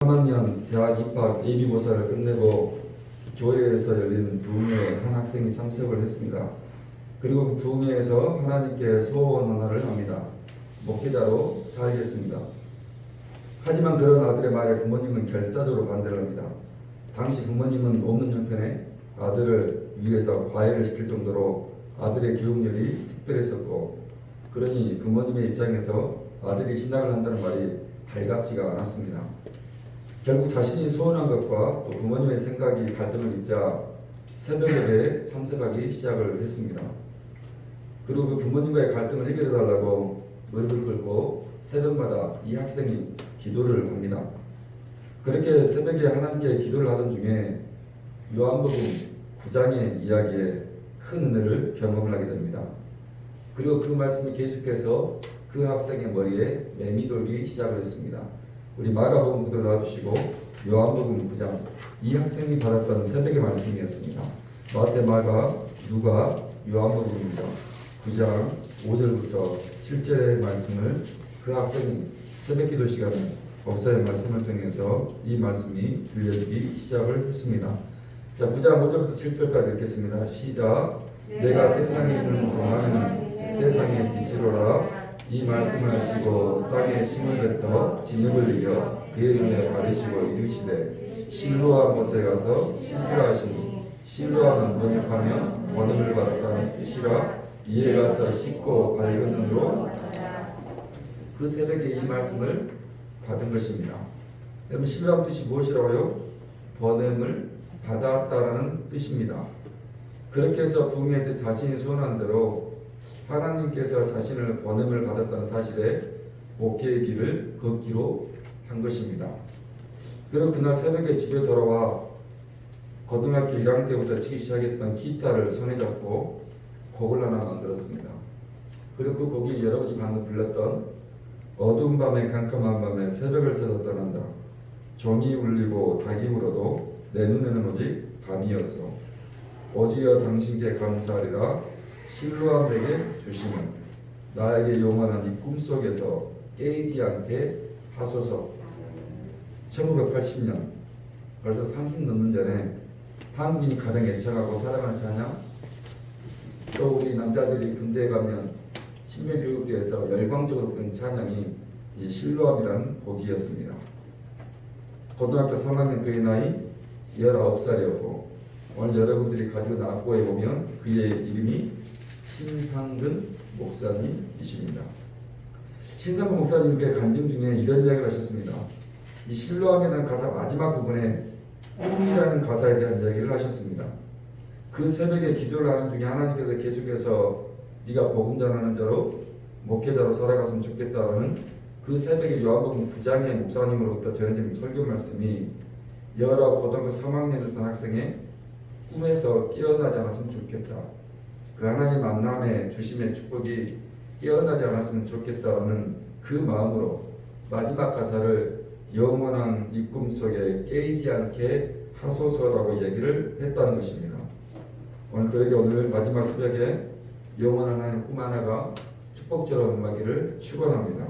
3학년 대학 입학 예비고사를 끝내고 교회에서 열린 부흥회에 한 학생이 참석을 했습니다. 그리고 그 부흥회에서 하나님께 소원 하나를 합니다. 목회자로 살겠습니다. 하지만 그런 아들의 말에 부모님은 결사적으로 반대를 합니다. 당시 부모님은 없는 형편에 아들을 위해서 과외를 시킬 정도로 아들의 교육열이 특별했었고, 그러니 부모님의 입장에서 아들이 신학을 한다는 말이 달갑지가 않았습니다. 결국 자신이 소원한 것과 또 부모님의 생각이 갈등을 빚자 새벽 예배에 참석하기 시작을 했습니다. 그리고 그 부모님과의 갈등을 해결해달라고 무릎을 꿇고 새벽마다 이 학생이 기도를 합니다. 그렇게 새벽에 하나님께 기도를 하던 중에 요한복음 9장의 이야기에 큰 은혜를 경험을 하게 됩니다. 그리고 그 말씀이 계속해서 그 학생의 머리에 맴이 돌기 시작을 했습니다. 우리 마가복음 구도를 놔두시고 요한복음 9장, 이 학생이 받았던 새벽의 말씀이었습니다. 마태, 마가, 누가, 요한복음입니다. 9장 5절부터 7절의 말씀을 그 학생이 새벽 기도 시간에 목사의 말씀을 통해서 이 말씀이 들려주기 시작을 했습니다. 자, 9장 5절부터 7절까지 읽겠습니다. 시작. 내가 세상에 있는 동안에는 세상의 빛이로라. 이 말씀을 하시고 땅에 침을 뱉어 진흙을 이겨 그의 눈에 바르시고 이르시되 실로암 못에 가서 씻으라 하시니, 실로암은 번역하면 번음을 받았다는 뜻이라. 이에 가서 씻고 밝은 눈으로 그 새벽에 이 말씀을 받은 것입니다. 여러분, 실로암 뜻이 무엇이라고요? 번음을 받았다라는 뜻입니다. 그렇게 해서 부흥회 때 자신이 소원한 대로 하나님께서 자신을 번음을 받았다는 사실에 목회의 길을 걷기로 한 것입니다. 그리고 그날 새벽에 집에 돌아와 고등학교 1학년 때부터 치기 시작했던 기타를 손에 잡고 곡을 하나 만들었습니다. 그리고 그 곡이 여러분이 방금 불렀던 어두운 밤에 캄캄한 밤에 새벽을 새서 떠난다. 종이 울리고 닭이 울어도 내 눈에는 오직 밤이었어. 오직여 당신께 감사하리라. 실로암 내게 주시는 나에게 영원한 이 꿈속에서 깨이지 않게 하소서. 1980년, 벌써 30 넘는 전에 한국인이 가장 애청하고 사랑하는 찬양, 또 우리 남자들이 군대에 가면 신명교육대에서 열광적으로 부른 찬양이 이 실로암이라는 곡이었습니다. 고등학교 3학년 그의 나이 19살이었고 오늘 여러분들이 가지고 있는 악보에 보면 그의 이름이 신상근 목사님이십니다. 신상근 목사님 그의 간증 중에 이런 이야기를 하셨습니다. 이 실로암이라는 가사 마지막 부분에 꿈이라는 가사에 대한 이야기를 하셨습니다. 그 새벽에 기도를 하는 중에 하나님께서 계속해서 네가 복음 전하는 자로 목회자로 살아갔으면 좋겠다라는 그 새벽에 요한복음 9장의 목사님으로부터 전해진 설교 말씀이 여러 고등학교 3학년이었던 학생의 꿈에서 깨어나지 않았으면 좋겠다. 그 하나님 만남의 주심의 축복이 깨어나지 않았으면 좋겠다는 그 마음으로 마지막 가사를 영원한 이 꿈속에 깨이지 않게 하소서라고 얘기를 했다는 것입니다. 오늘 마지막 새벽에 영원한 하나님 꿈 하나가 축복처럼 임하기를 축원합니다.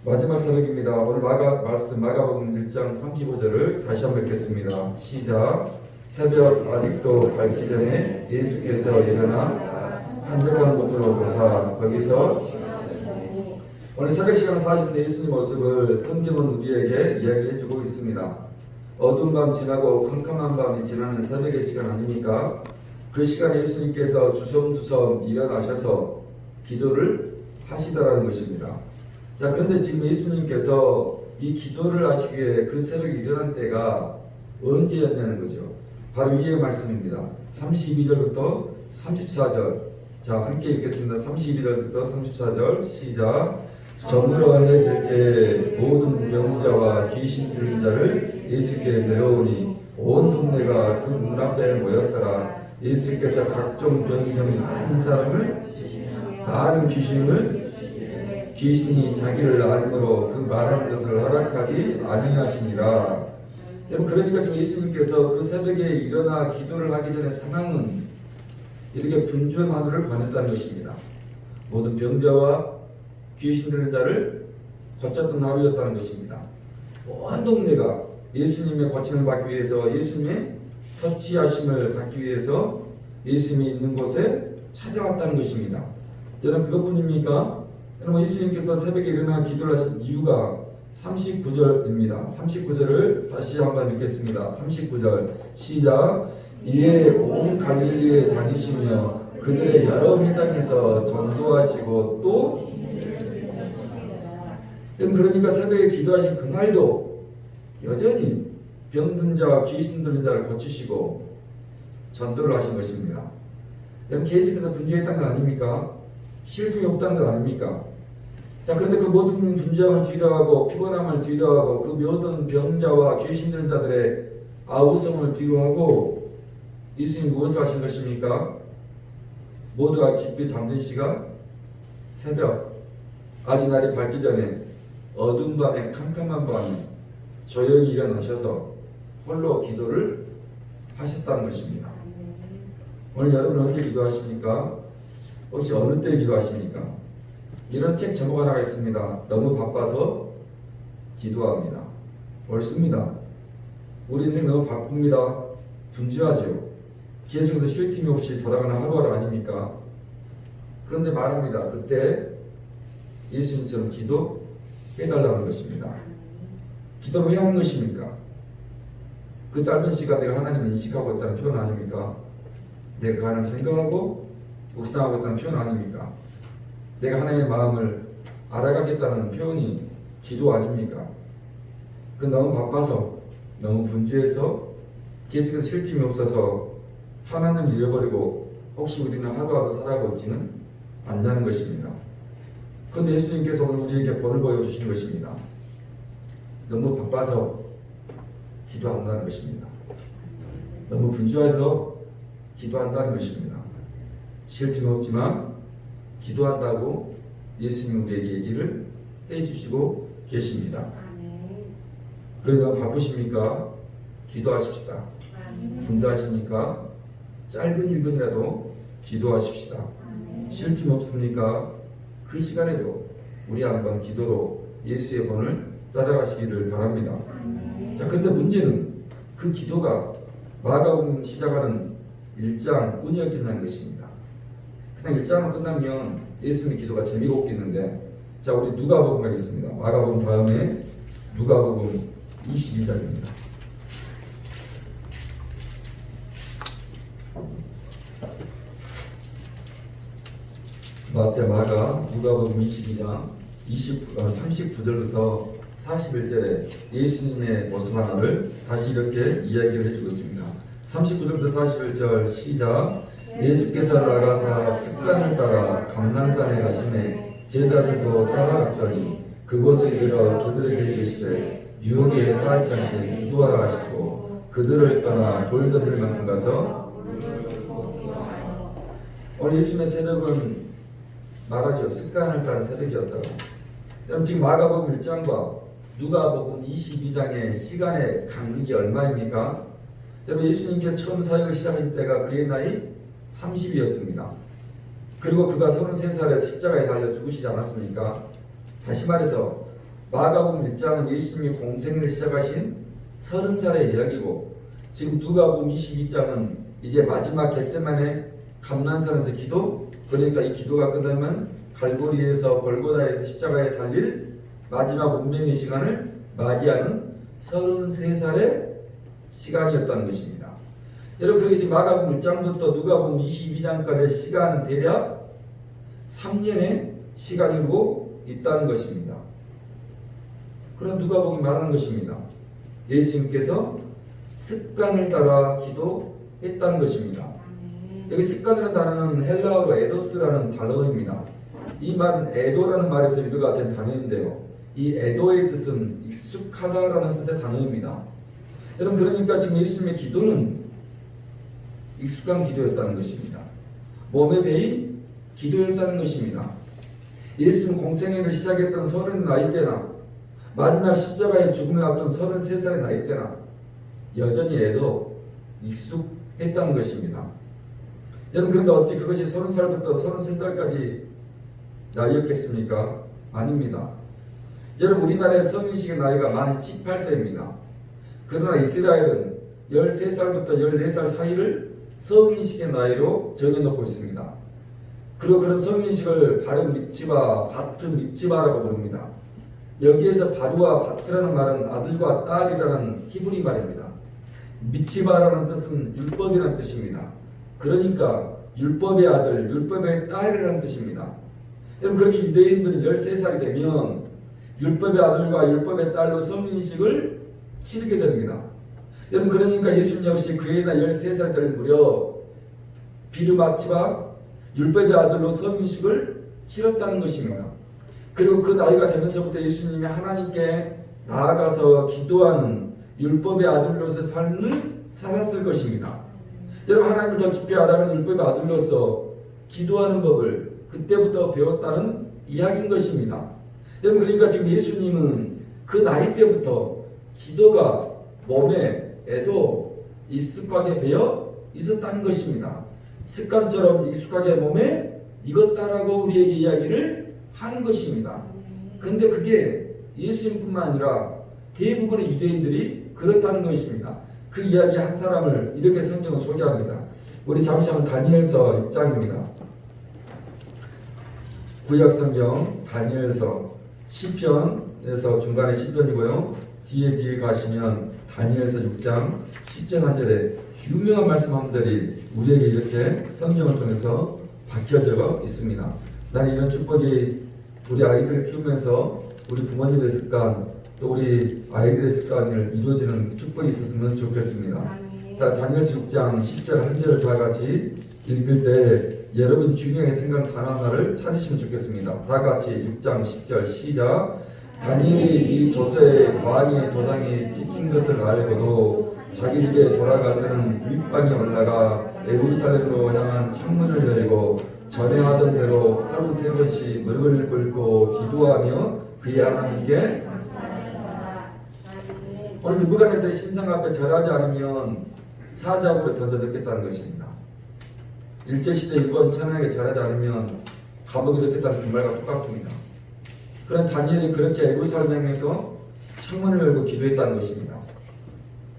마지막 새벽입니다. 오늘 마가복음 1장 35절을 다시 한번 읽겠습니다. 시작. 새벽 아직도 밝기 전에 예수께서 일어나 한적한 곳으로 가사 거기서 오늘 새벽 시간 40대 예수님 모습을 성경은 우리에게 이야기를 해주고 있습니다. 어두운 밤 지나고 캄캄한 밤이 지나는 새벽의 시간 아닙니까? 그 시간에 예수님께서 주섬주섬 일어나셔서 기도를 하시더라는 것입니다. 자, 그런데 지금 예수님께서 이 기도를 하시기 위해 그 새벽에 일어난 때가 언제였냐는 거죠. 바로 위의 말씀입니다. 32절부터 34절. 자, 함께 읽겠습니다. 32절부터 34절 시작. 저물어 해질 때 모든 병자와 귀신 들린 자를 예수께 데려오니 온 동네가 그 문 앞에 모였더라. 예수께서 각종 병이든 많은 귀신이 자기를 알므로 그 말하는 것을 허락하지 아니하시니라. 여러분, 그러니까 지금 예수님께서 그 새벽에 일어나 기도를 하기 전에 상황은 이렇게 분주한 하루를 보냈다는 것입니다. 모든 병자와 귀신 들린 자를 고쳤던 하루였다는 것입니다. 온 동네가 예수님의 거침을 받기 위해서, 예수님의 터치하심을 받기 위해서 예수님이 있는 곳에 찾아왔다는 것입니다. 여러분 그것뿐입니까? 여러분 예수님께서 새벽에 일어나 기도를 하신 이유가 39절입니다. 39절을 다시 한번 읽겠습니다. 39절 시작. 이에 온 갈릴리에 다니시며 그들의 여러 회당에서 전도하시고 또 그러니까 새벽에 기도하신 그날도 여전히 병든 자와 귀신 들린 자를 고치시고 전도를 하신 것입니다. 여러분 계속해서 분주했다는 건 아닙니까? 쉴 틈이 없다는 건 아닙니까? 자, 그런데 그 모든 분주함을 뒤로하고 피곤함을 뒤로하고 그 모든 병자와 귀신 들린 자들의 아우성을 뒤로하고 예수님 무엇을 하신 것입니까? 모두가 깊이 잠든 시간, 새벽, 아직 날이 밝기 전에 어두운 밤에 캄캄한 밤에 조용히 일어나셔서 홀로 기도를 하셨다는 것입니다. 오늘 여러분 언제 기도하십니까? 혹시 어느 때 기도하십니까? 이런 책 제목 하나가 있습니다. 너무 바빠서 기도합니다. 옳습니다. 우리 인생 너무 바쁩니다. 분주하죠. 계속해서 쉴 틈이 없이 돌아가는 하루하루 아닙니까? 그런데 말합니다. 그때 예수님처럼 기도해달라는 것입니다. 기도를 왜 하는 것입니까? 그 짧은 시간 내가 하나님을 인식하고 있다는 표현 아닙니까? 내가 그 하나님을 생각하고 묵상하고 있다는 표현 아닙니까? 내가 하나님의 마음을 알아가겠다는 표현이 기도 아닙니까? 그 너무 바빠서, 너무 분주해서 계속해서 쉴 틈이 없어서 하나님을 잃어버리고 혹시 우리는 하루하루 살아가고 있지는 않냐는 것입니다. 그런데 예수님께서 오늘 우리에게 본을 보여주시는 것입니다. 너무 바빠서 기도한다는 것입니다. 너무 분주해서 기도한다는 것입니다. 쉴 틈이 없지만 기도한다고 예수님이 우리에게 얘기를 해주시고 계십니다. 그래 너무 바쁘십니까? 기도하십시다. 분주하십니까? 짧은 1분이라도 기도하십시다. 쉴 틈 없습니까? 그 시간에도 우리 한번 기도로 예수의 본을 따라가시기를 바랍니다. 자, 근데 문제는 그 기도가 마가복음 시작하는 1장 뿐이었겠다는 것입니다. 그냥 1장은 끝나면 예수님의 기도가 재미가 없겠는데, 자, 우리 누가복음 가겠습니다. 마가복음 다음에 누가복음 22장입니다. 마태, 마가, 누가복음 22장 39절부터 41절에 예수님의 모습 하나를 다시 이렇게 이야기를 해주고 있습니다. 39절부터 41절 시작. 예수께서 나가사 습관을 따라 감난산에 가시매 제자들도 따라갔더니 그곳에 이르러 그들에게 이르시되 유혹에 빠지지 않게 기도하라 하시고 그들을 떠나 돌던들 만큼 가서 오늘 예수님의 새벽은 말하죠. 습관을 따른 새벽이었다고. 여러분 지금 마가복음 1장과 누가복음 22장의 시간의 간극이 얼마입니까? 여러분 예수님께서 처음 사역을 시작하신 때가 그의 나이 30이었습니다. 그리고 그가 33살에 십자가에 달려 죽으시지 않았습니까? 다시 말해서 마가복음 1장은 예수님이 공생을 시작하신 30살의 이야기고, 지금 누가복음 22장은 이제 마지막 겟세마네 감난산에서 기도, 그러니까 이 기도가 끝나면 갈보리에서 골고다에서 십자가에 달릴 마지막 운명의 시간을 맞이하는 33살의 시간이었다는 것입니다. 여러분 그렇게 지금 마가복음 1장부터 누가복음 22장까지의 시간은 대략 3년의 시간이 흐르고 있다는 것입니다. 그런 누가복음이 말하는 것입니다. 예수님께서 습관을 따라 기도했다는 것입니다. 여기 습관이라는 단어는 헬라어로 에도스라는 단어입니다. 이 말은 에도라는 말에서 유래가 된 단어인데요. 이 에도의 뜻은 익숙하다라는 뜻의 단어입니다. 여러분 그러니까 지금 예수님의 기도는 익숙한 기도였다는 것입니다. 몸에 배인 기도였다는 것입니다. 예수님 공생애를 시작했던 30 나이 때나 마지막 십자가의 죽음을 앞둔 33살의 나이 때나 여전히 애도 익숙했다는 것입니다. 여러분 그런데 어찌 그것이 30살부터 33살까지 나이였겠습니까? 아닙니다. 여러분 우리나라의 성인식의 나이가 만 18세입니다. 그러나 이스라엘은 13살부터 14살 사이를 성인식의 나이로 정해놓고 있습니다. 그리고 그런 성인식을 바른 미츠바, 바트 미츠바라고 부릅니다. 여기에서 바루와 바트라는 말은 아들과 딸이라는 히브리 말입니다. 미츠바라는 뜻은 율법이라는 뜻입니다. 그러니까 율법의 아들, 율법의 딸이라는 뜻입니다. 여러분 그렇게 유대인들은 13살이 되면 율법의 아들과 율법의 딸로 성인식을 치르게 됩니다. 여러분 그러니까 예수님 역시 그의 나이 13살 될 무렵 비르마치와 율법의 아들로 성인식을 치렀다는 것입니다. 그리고 그 나이가 되면서부터 예수님이 하나님께 나아가서 기도하는 율법의 아들로서 삶을 살았을 것입니다. 여러분 하나님을 더 깊이 알아가는 율법의 아들로서 기도하는 법을 그때부터 배웠다는 이야기인 것입니다. 여러분 그러니까 지금 예수님은 그 나이 때부터 기도가 몸에도 익숙하게 배어 있었다는 것입니다. 습관처럼 익숙하게 몸에 익었다라고 우리에게 이야기를 하는 것입니다. 그런데 그게 예수님뿐만 아니라 대부분의 유대인들이 그렇다는 것입니다. 그 이야기 한 사람을 이렇게 성경은 소개합니다. 우리 잠시 한번 다니엘서 6장입니다. 구약 성경 다니엘서 시편에서 중간에 시편이고요. 뒤에 가시면 다니엘서 6장 10절 한 절에 유명한 말씀 한 절이 우리에게 이렇게 성경을 통해서 박혀져 있습니다. 나는 이런 축복이 우리 아이들을 키우면서 우리 부모님의 습관 또 우리 아이들의 습관을 이루어지는 축복이 있었으면 좋겠습니다. 자, 다니엘서 6장 10절 한 절을 다 같이 읽을 때 여러분 중요하게 생각하는 단어 하나를 찾으시면 좋겠습니다. 다 같이 6장 10절 시작. 다니엘이 이 조서에 왕의 도장이 찍힌 것을 알고도 자기 집에 돌아가서는 윗방에 올라가 예루살렘으로 향한 창문을 열고 전에 하던 대로 하루 3번씩 무릎을 꿇고 기도하며 그의 하나님께 오늘 누부갓네살의 신상 앞에 절하지 않으면 사자굴에 던져 넣겠다는 것입니다. 일제시대 일본 천황에게 절하지 않으면 감옥에 넣겠다는 그 말과 똑같습니다. 그런 다니엘이 그렇게 예루살렘에서 창문을 열고 기도했다는 것입니다.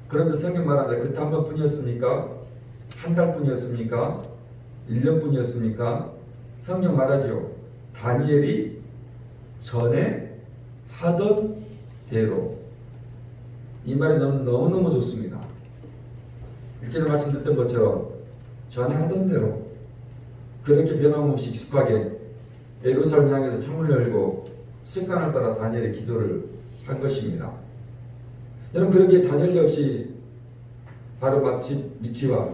그런데 성경 말합니다. 그때 한 번뿐이었습니까? 한 달뿐이었습니까? 1년뿐이었습니까? 성경 말하죠. 다니엘이 전에 하던 대로. 이 말이 너무너무 좋습니다. 일전에 말씀드렸던 것처럼 전에 하던 대로 그렇게 변함없이 익숙하게 예루살렘 향해서 창문을 열고 습관을 따라 다니엘의 기도를 한 것입니다. 여러분 그러기에 다니엘 역시 바로 마치 미치와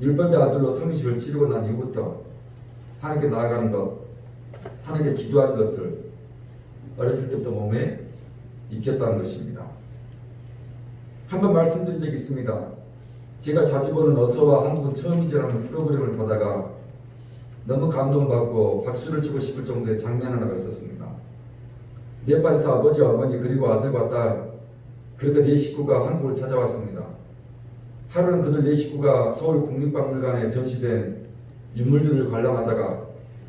율법의 아들로 성인식을 치르고 난 이후부터 하나님께 나아가는 것, 하나님께 기도하는 것들 어렸을 때부터 몸에 익혔다는 것입니다. 한번 말씀드린 적이 있습니다. 제가 자주 보는 어서와 한국은 처음이지라는 프로그램을 보다가 너무 감동을 받고 박수를 치고 싶을 정도의 장면 하나가 있었습니다. 네팔에서 아버지와 어머니 그리고 아들과 딸 그렇게 4식구가 한국을 찾아왔습니다. 하루는 그들 4식구가 서울 국립박물관에 전시된 유물들을 관람하다가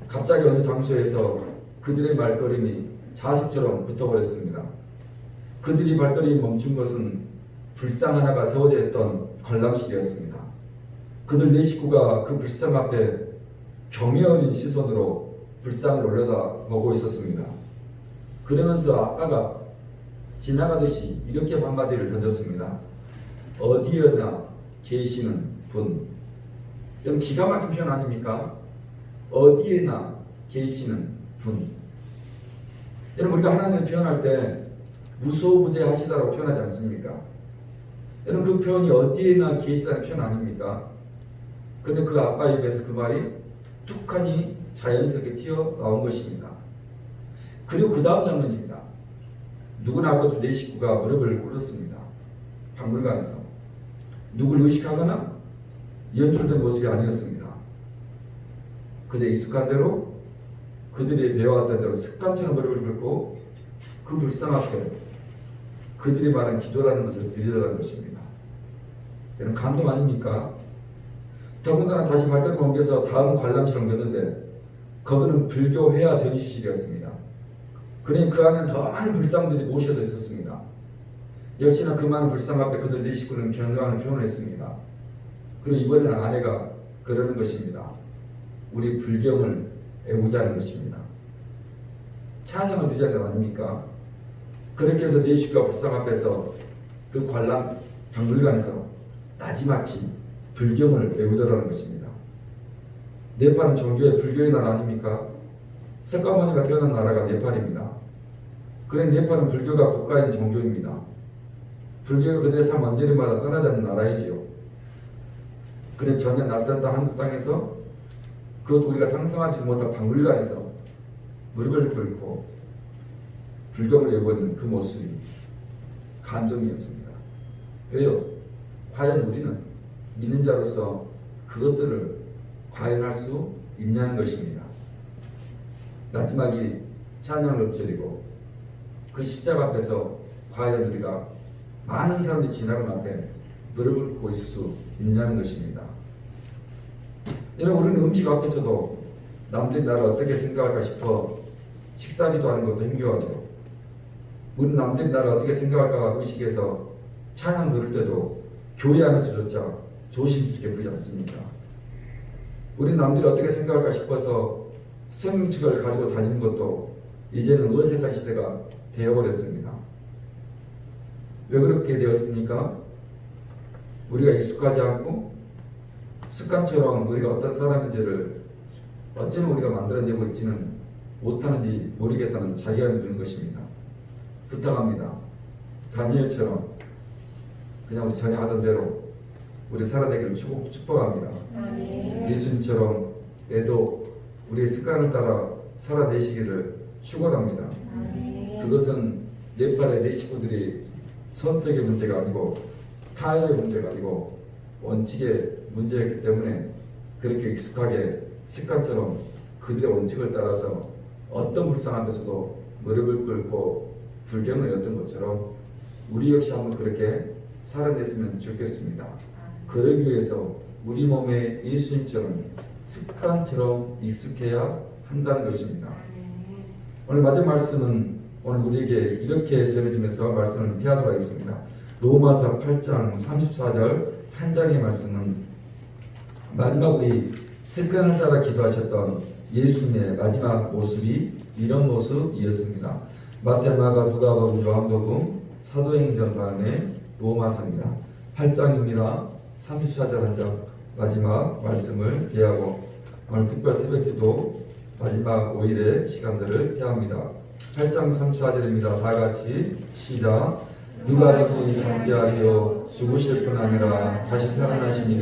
갑자기 어느 장소에서 그들의 말걸음이 자석처럼 붙어버렸습니다. 그들이 발걸음이 멈춘 것은 불상 하나가 세워져 있던 관람실이었습니다. 그들 4식구가 그 불상 앞에 경외 어린 시선으로 불상을 올려다보고 있었습니다. 그러면서 아빠가 지나가듯이 이렇게 한마디를 던졌습니다. 어디에나 계시는 분. 여러분 기가 막힌 표현 아닙니까? 어디에나 계시는 분. 여러분 우리가 하나님을 표현할 때 무소부재하시다라고 표현하지 않습니까? 여러분 그 표현이 어디에나 계시다는 표현 아닙니까? 근데 그 아빠 입에서 그 말이 툭하니 자연스럽게 튀어나온 것입니다. 그리고 그 다음 장면입니다. 누구나 아버지 4식구가 무릎을 꿇었습니다. 박물관에서. 누구를 의식하거나 연출된 모습이 아니었습니다. 그들 익숙한 대로 그들이 배워왔던 대로 습관처럼 무릎을 꿇고 그 불상 앞에 그들이 말한 기도라는 것을 드리더라는 것입니다. 여러분 감동 아닙니까? 더군다나 다시 발걸음을 옮겨서 다음 관람실을 갔는데 거기는 불교 회화 전시실이었습니다. 그러니 그 안에 더 많은 불상들이 모셔져 있었습니다. 역시나 그 많은 불상 앞에 그들 네 식구는 경외함을 표현했습니다. 그리고 이번에는 아내가 그러는 것입니다. 우리 불경을 애우자는 것입니다. 찬양을 드리자는 것 아닙니까? 그렇게 해서 네 식구가 불상 앞에서 그 관람 박물관에서 나지막히 불경을 외우더라는 것입니다. 네팔은 종교의 불교의 나라 아닙니까? 석가모니가 태어난 나라가 네팔입니다. 그래 네팔은 불교가 국가인 종교입니다. 불교가 그들의 삶 언제마다 떠나지 않는 나라이지요. 그래 전혀 낯선 한국 땅에서 그것도 우리가 상상하지 못한 박물관에서 무릎을 꿇고 불경을 외우고 있는 그 모습이 감동이었습니다. 왜요? 과연 우리는 믿는 자로서 그것들을 과연할 수 있냐는 것입니다. 마지막이 찬양을 읊조리고 그 십자가 앞에서 과연 우리가 많은 사람들이 지나가는 앞에 무릎을 꿇고 있을 수 있냐는 것입니다. 여러분, 우리는 음식 앞에서도 남들이 나를 어떻게 생각할까 싶어 식사기도 하는 것도 힘겨워하죠. 우리는 남들이 나를 어떻게 생각할까 의식해서 찬양 부를 때도 교회 안에서조차 조심스럽게 부르지 않습니까? 우리는 남들이 어떻게 생각할까 싶어서 성경책을 가지고 다니는 것도 이제는 어색한 시대가 되어버렸습니다. 왜 그렇게 되었습니까? 우리가 익숙하지 않고 습관처럼 우리가 어떤 사람인지를 어쩌면 우리가 만들어내고 있지는 못하는지 모르겠다는 자괴감이 드는 것입니다. 부탁합니다. 다니엘처럼 그냥 우리 전에 하던 대로 우리 살아내기를 축복합니다. 예수님처럼 애도 우리의 습관을 따라 살아내시기를 축원합니다. 그것은 네팔의 네 식구들이 선택의 문제가 아니고 타협의 문제가 아니고 원칙의 문제였기 때문에 그렇게 익숙하게 습관처럼 그들의 원칙을 따라서 어떤 불상 앞에서도 무릎을 꿇고 불경을 외웠던 것처럼 우리 역시 한번 그렇게 살아냈으면 좋겠습니다. 그러기 위해서 우리 몸에 예수님처럼 습관처럼 익숙해야 한다는 것입니다. 오늘 마지막 말씀은 오늘 우리에게 이렇게 전해지면서 말씀을 피하도록 하겠습니다. 로마서 8장 34절 한 장의 말씀은 마지막 우리 습관을 따라 기도하셨던 예수님의 마지막 모습이 이런 모습이었습니다. 마태, 마가, 누가복음, 요한복음, 사도행전 다음에 로마서입니다. 8장입니다. 34절 한 장 마지막 말씀을 대하고 오늘 특별 새벽기도 마지막 5일의 시간들을 대합니다. 8장 34절입니다. 다 같이 시작. 누가 그리 잠잠하리요 죽으실 뿐 아니라 다시 살아나신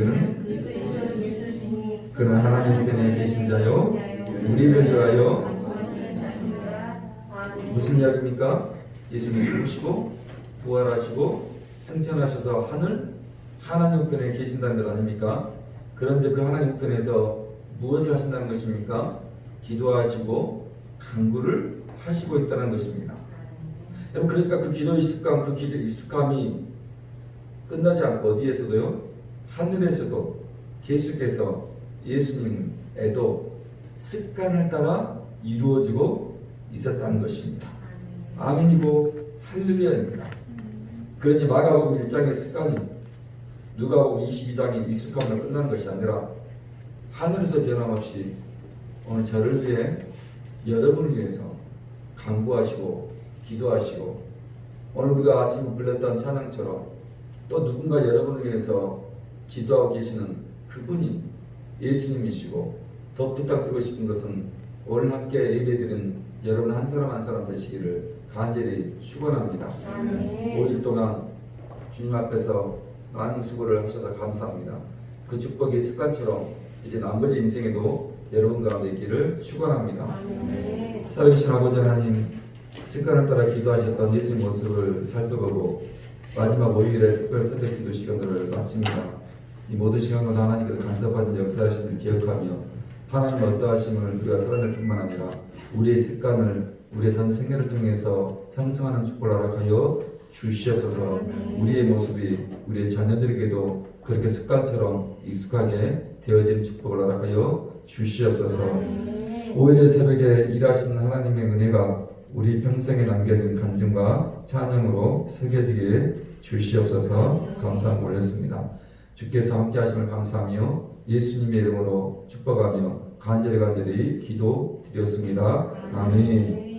그는 하나님 편에 계신 자요 우리를 위하여 무슨 이야기입니까? 예수님이 죽으시고 부활하시고 승천하셔서 하나님 편에 계신다는 것 아닙니까? 그런데 그 하나님 편에서 무엇을 하신다는 것입니까? 기도하시고 간구를 하시고 있다는 것입니다. 여러분, 그러니까 그 기도의 습관, 그 기도의 익숙함이 끝나지 않고 어디에서도요? 하늘에서도 계속해서 예수님에도 습관을 따라 이루어지고 있었다는 것입니다. 아멘이고 할렐루야입니다. 그러니 마가복음 1장의 습관이 누가복음 22장의 익숙함으로 끝나는 것이 아니라 하늘에서 변함없이 오늘 저를 위해 여러분을 위해서 간구하시고 기도하시고 오늘 우리가 아침에 불렀던 찬양처럼 또 누군가 여러분을 위해서 기도하고 계시는 그분이 예수님이시고 더 부탁드리고 싶은 것은 오늘 함께 예배드린 여러분 한 사람 한 사람 되시기를 간절히 축원합니다. 5일 동안 주님 앞에서 많은 수고를 하셔서 감사합니다. 그 축복이 습관처럼 이제 나머지 인생에도 여러분 가운데 있기를 축원합니다. 살아계신 아버지 하나님, 습관을 따라 기도하셨던 예수님 모습을 살펴보고 마지막 5일의 특별 새벽 기도 시간들을 마칩니다. 이 모든 시간마다 하나님께서 간섭하신 역사하심을 기억하며 하나님 어떠하심을 우리가 살아낼 뿐만 아니라 우리의 습관을 우리의 전 생애를 통해서 형성하는 축복을 허락하여 주시옵소서. 우리의 모습이 우리의 자녀들에게도 그렇게 습관처럼 익숙하게 되어지는 축복을 허락하여 주시옵소서. 5일의 새벽에 일하시는 하나님의 은혜가 우리 평생에 남겨진 간증과 찬양으로 새겨지게 주시옵소서. 감사 올렸습니다. 주께서 함께 하심을 감사하며 예수님의 이름으로 축복하며 간절히 기도드렸습니다. 아멘.